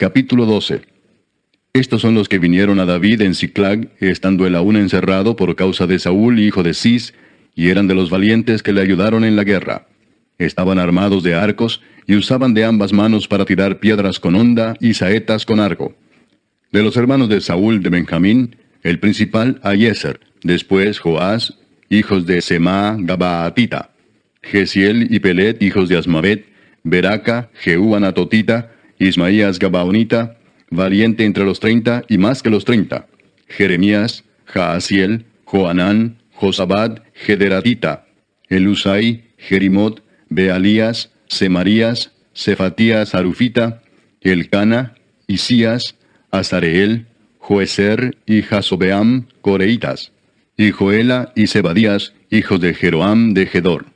Capítulo 12. Estos son los que vinieron a David en Siclag, estando él aún encerrado por causa de Saúl, hijo de Cis, y eran de los valientes que le ayudaron en la guerra. Estaban armados de arcos, y usaban de ambas manos para tirar piedras con honda y saetas con arco. De los hermanos de Saúl de Benjamín, el principal Ahiezer, después Joás, hijos de Semá Gabaatita, Gesiel y Pelet, hijos de Asmavet, Beraca, Jehú Anatotita, Ismaías Gabaonita, valiente entre los 30 y más que los 30, Jeremías, Jaasiel, Joanán, Josabad, Gederatita, Elusai, Jerimot, Bealías, Semarías, Cefatías Arufita, Elcana, Isías, Azareel, Joezer y Jasobeam, Coreitas, y Joela y Zebadías, hijos de Jeroam de Gedor.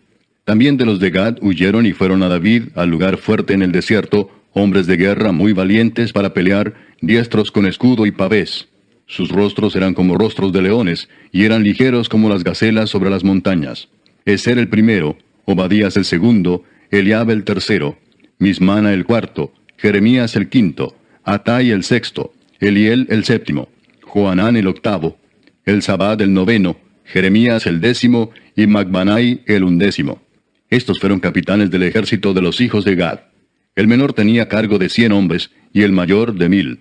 También de los de Gad huyeron y fueron a David al lugar fuerte en el desierto, hombres de guerra muy valientes para pelear, diestros con escudo y pavés. Sus rostros eran como rostros de leones, y eran ligeros como las gacelas sobre las montañas. Ezer el primero, Obadías el segundo, Eliab el tercero, Mismana el cuarto, Jeremías el quinto, Atai el sexto, Eliel el séptimo, Joanán el octavo, Elzabad el noveno, Jeremías el décimo, y Macbanai el undécimo. Estos fueron capitanes del ejército de los hijos de Gad. El menor tenía cargo de 100 hombres, y el mayor de 1000.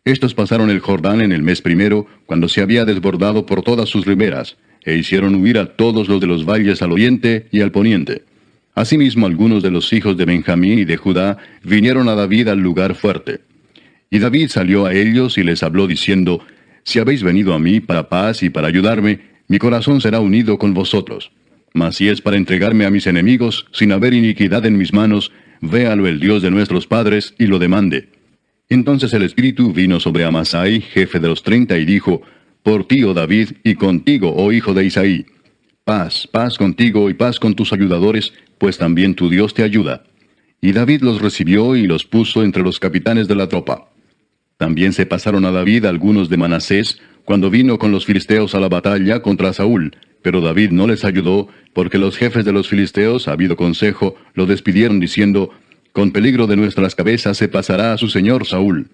Estos pasaron el Jordán en el mes primero, cuando se había desbordado por todas sus riberas, e hicieron huir a todos los de los valles al oriente y al poniente. Asimismo algunos de los hijos de Benjamín y de Judá vinieron a David al lugar fuerte. Y David salió a ellos y les habló diciendo, Si habéis venido a mí para paz y para ayudarme, mi corazón será unido con vosotros. Mas si es para entregarme a mis enemigos, sin haber iniquidad en mis manos, véalo el Dios de nuestros padres, y lo demande. Entonces el Espíritu vino sobre Amasai, jefe de los 30, y dijo, Por ti, oh David, y contigo, oh hijo de Isaí. Paz, paz contigo y paz con tus ayudadores, pues también tu Dios te ayuda. Y David los recibió y los puso entre los capitanes de la tropa. También se pasaron a David algunos de Manasés, cuando vino con los filisteos a la batalla contra Saúl, pero David no les ayudó, porque los jefes de los filisteos, habido consejo, lo despidieron diciendo, Con peligro de nuestras cabezas se pasará a su señor Saúl.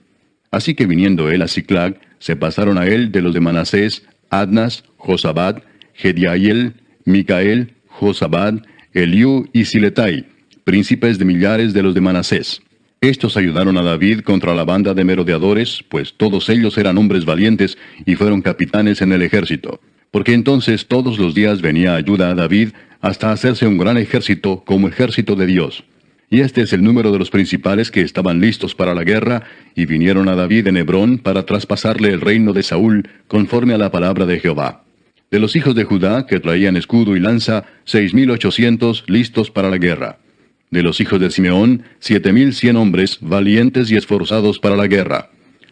Así que viniendo él a Siclag, se pasaron a él de los de Manasés, Adnas, Josabad, Gediael, Micael, Josabad, Eliú y Siletai, príncipes de millares de los de Manasés. Estos ayudaron a David contra la banda de merodeadores, pues todos ellos eran hombres valientes y fueron capitanes en el ejército. Porque entonces todos los días venía ayuda a David hasta hacerse un gran ejército como ejército de Dios. Y este es el número de los principales que estaban listos para la guerra, y vinieron a David en Hebrón para traspasarle el reino de Saúl, conforme a la palabra de Jehová. De los hijos de Judá, que traían escudo y lanza, 6,800 listos para la guerra. De los hijos de Simeón, 7,100 hombres, valientes y esforzados para la guerra.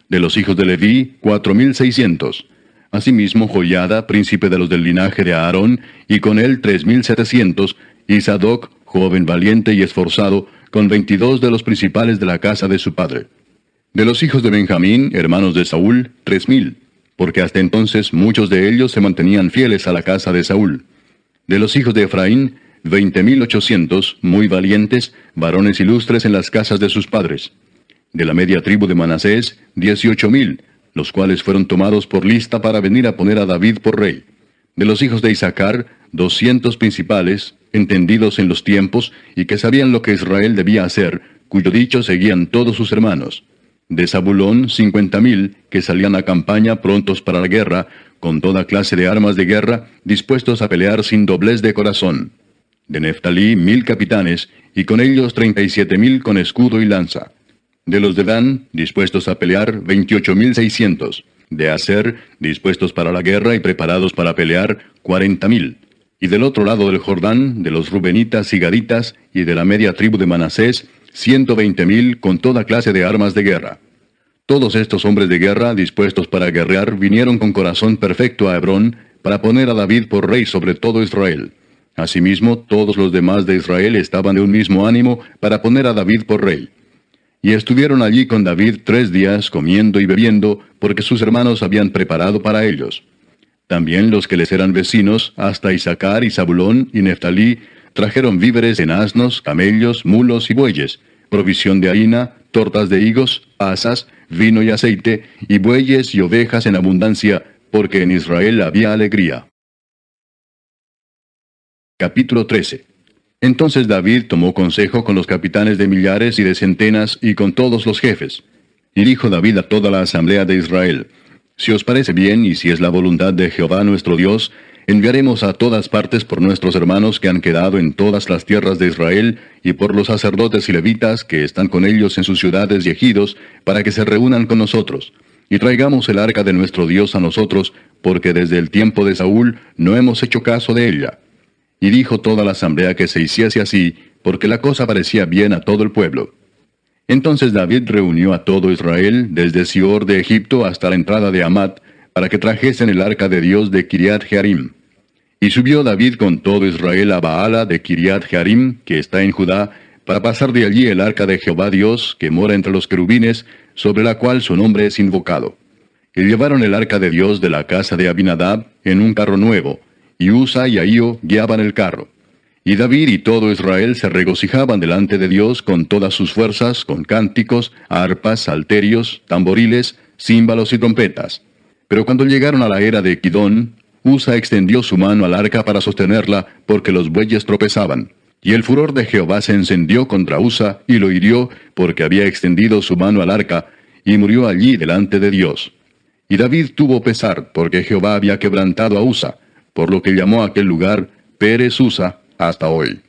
De los hijos de Leví, 4,600. Asimismo Joiada, príncipe de los del linaje de Aarón, y con él 3,700, y Sadoc, joven valiente y esforzado, con 22 de los principales de la casa de su padre. De los hijos de Benjamín, hermanos de Saúl, 3,000, porque hasta entonces muchos de ellos se mantenían fieles a la casa de Saúl. De los hijos de Efraín, 20,800, muy valientes, varones ilustres en las casas de sus padres. De la media tribu de Manasés, 18,000, los cuales fueron tomados por lista para venir a poner a David por rey. De los hijos de Isaacar, 200 principales, entendidos en los tiempos, y que sabían lo que Israel debía hacer, cuyo dicho seguían todos sus hermanos. De Zabulón, 50,000, que salían a campaña prontos para la guerra, con toda clase de armas de guerra, dispuestos a pelear sin doblez de corazón. De Neftalí, 1,000 capitanes, y con ellos 37,000 con escudo y lanza. De los de Dan, dispuestos a pelear, 28,600. De Aser, dispuestos para la guerra y preparados para pelear, 40,000. Y del otro lado del Jordán, de los Rubenitas y Gaditas, y de la media tribu de Manasés, 120,000 con toda clase de armas de guerra. Todos estos hombres de guerra, dispuestos para guerrear, vinieron con corazón perfecto a Hebrón, para poner a David por rey sobre todo Israel. Asimismo, todos los demás de Israel estaban de un mismo ánimo para poner a David por rey. Y estuvieron allí con David 3 días, comiendo y bebiendo, porque sus hermanos habían preparado para ellos. También los que les eran vecinos, hasta Isaacar y Zabulón y Neftalí, trajeron víveres en asnos, camellos, mulos y bueyes, provisión de harina, tortas de higos, asas, vino y aceite, y bueyes y ovejas en abundancia, porque en Israel había alegría. Capítulo 13. Entonces David tomó consejo con los capitanes de millares y de centenas y con todos los jefes. Y dijo David a toda la asamblea de Israel: Si os parece bien y si es la voluntad de Jehová nuestro Dios, enviaremos a todas partes por nuestros hermanos que han quedado en todas las tierras de Israel, y por los sacerdotes y levitas que están con ellos en sus ciudades y ejidos, para que se reúnan con nosotros. Y traigamos el arca de nuestro Dios a nosotros, porque desde el tiempo de Saúl no hemos hecho caso de ella. Y dijo toda la asamblea que se hiciese así, porque la cosa parecía bien a todo el pueblo. Entonces David reunió a todo Israel, desde Sior de Egipto hasta la entrada de Hamat, para que trajesen el arca de Dios de Kiriat Jearim. Y subió David con todo Israel a Baala de Kiriat Jearim, que está en Judá, para pasar de allí el arca de Jehová Dios, que mora entre los querubines, sobre la cual su nombre es invocado. Y llevaron el arca de Dios de la casa de Abinadab en un carro nuevo, y Usa y Ahío guiaban el carro. Y David y todo Israel se regocijaban delante de Dios con todas sus fuerzas, con cánticos, arpas, salterios, tamboriles, címbalos y trompetas. Pero cuando llegaron a la era de Kidón, Usa extendió su mano al arca para sostenerla, porque los bueyes tropezaban. Y el furor de Jehová se encendió contra Usa, y lo hirió, porque había extendido su mano al arca, y murió allí delante de Dios. Y David tuvo pesar, porque Jehová había quebrantado a Usa, por lo que llamó a aquel lugar Pérez Usa hasta hoy.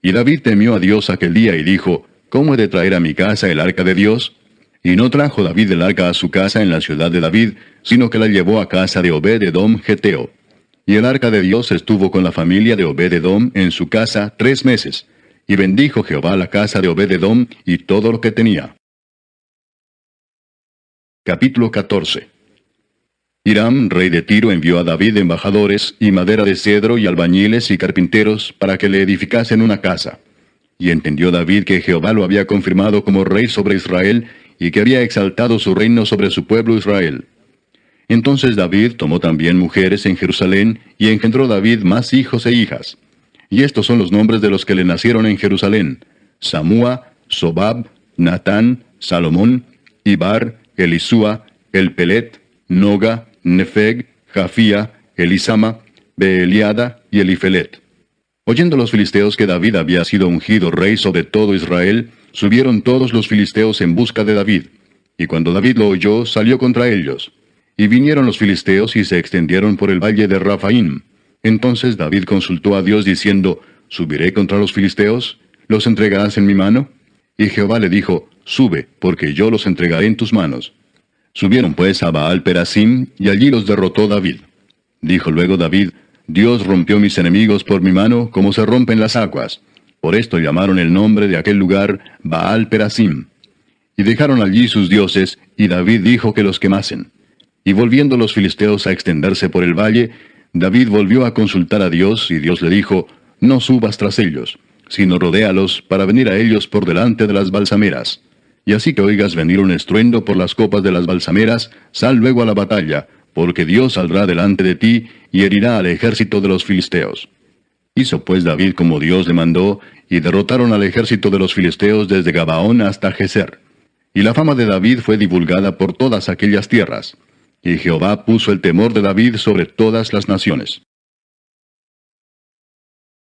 Y David temió a Dios aquel día y dijo: ¿Cómo he de traer a mi casa el arca de Dios? Y no trajo David el arca a su casa en la ciudad de David, sino que la llevó a casa de Obed-edom Geteo. Y el arca de Dios estuvo con la familia de Obed-edom en su casa 3 meses. Y bendijo Jehová la casa de Obed-edom y todo lo que tenía. Capítulo 14. Hiram, rey de Tiro, envió a David embajadores, y madera de cedro, y albañiles y carpinteros, para que le edificasen una casa. Y entendió David que Jehová lo había confirmado como rey sobre Israel, y que había exaltado su reino sobre su pueblo Israel. Entonces David tomó también mujeres en Jerusalén, y engendró David más hijos e hijas. Y estos son los nombres de los que le nacieron en Jerusalén: Samúa, Sobab, Natán, Salomón, Ibar, Elisúa, Elpelet, Noga, Nefeg, Jafía, Elisama, Beeliada y Elifelet. Oyendo los filisteos que David había sido ungido rey sobre todo Israel, subieron todos los filisteos en busca de David. Y cuando David lo oyó, salió contra ellos. Y vinieron los filisteos y se extendieron por el valle de Rafaim. Entonces David consultó a Dios diciendo: ¿Subiré contra los filisteos? ¿Los entregarás en mi mano? Y Jehová le dijo: Sube, porque yo los entregaré en tus manos. Subieron pues a Baal Perasim, y allí los derrotó David. Dijo luego David: Dios rompió mis enemigos por mi mano, como se rompen las aguas. Por esto llamaron el nombre de aquel lugar Baal Perasim. Y dejaron allí sus dioses, y David dijo que los quemasen. Y volviendo los filisteos a extenderse por el valle, David volvió a consultar a Dios, y Dios le dijo: No subas tras ellos, sino rodéalos para venir a ellos por delante de las balsameras. Y así que oigas venir un estruendo por las copas de las balsameras, sal luego a la batalla, porque Dios saldrá delante de ti, y herirá al ejército de los filisteos. Hizo pues David como Dios le mandó, y derrotaron al ejército de los filisteos desde Gabaón hasta Geser. Y la fama de David fue divulgada por todas aquellas tierras. Y Jehová puso el temor de David sobre todas las naciones.